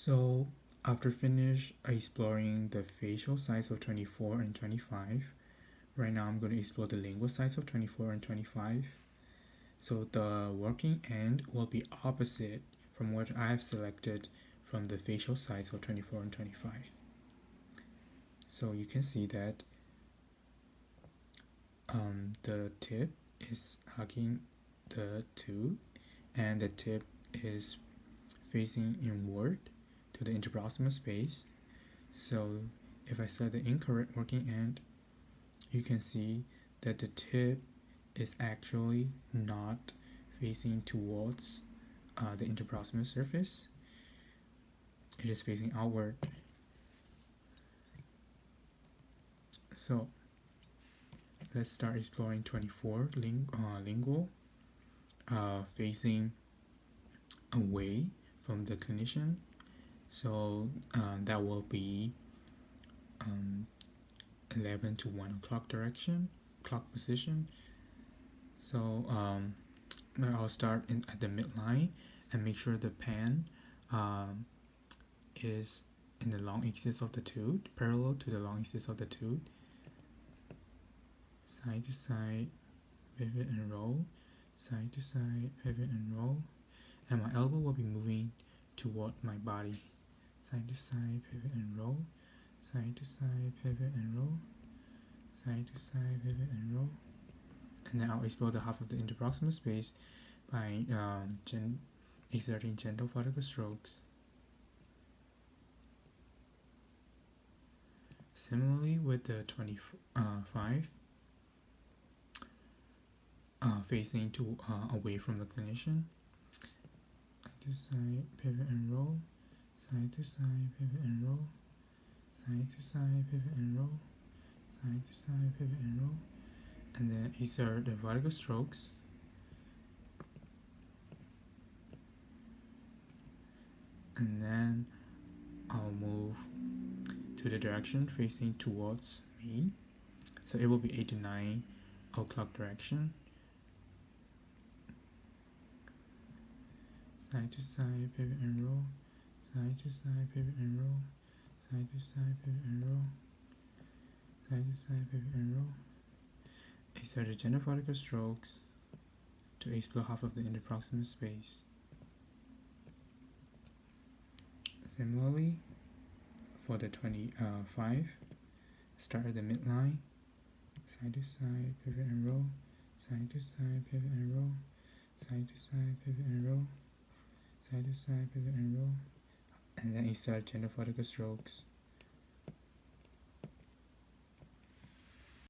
So after finish exploring the facial sides of 24 and 25, right now I'm going to explore the lingual sides of 24 and 25. So the working end will be opposite from what I have selected from the facial sides of 24 and 25. So you can see that the tip is hugging the tooth and the tip is facing inward to the interproximal space. So if I select the incorrect working end, you can see that the tip is actually not facing towards the interproximal surface. It is facing outward. So let's start exploring 24 lingual, facing away from the clinician. So that will be 11 to 1 o'clock direction, clock position. So I'll start at the midline and make sure the pen is in the long axis of the tooth, parallel to the long axis of the tooth. Side to side, pivot and roll, side to side, pivot and roll, and my elbow will be moving toward my body. Side to side, pivot and roll, side to side, pivot and roll, side to side, pivot and roll. And then I'll explore the half of the interproximal space by exerting gentle vertical strokes. Similarly with the 25, facing away from the clinician. Side to side, pivot and roll, side to side, pivot and roll, side to side, pivot and roll, side to side, pivot and roll, and then exert the vertical strokes. And then I'll move to the direction facing towards me. So it will be 8 to 9 o'clock direction. Side to side, pivot and roll, side to side, pivot and roll, side to side, pivot and roll, side to side, pivot and roll. Exert the gentle vertical strokes to explore half of the interproximal space. Similarly, for the 25, start at the midline, side to side, pivot and roll, side to side, pivot and roll, side to side, pivot and roll, side to side, pivot and roll, and then insert gentle vertical strokes.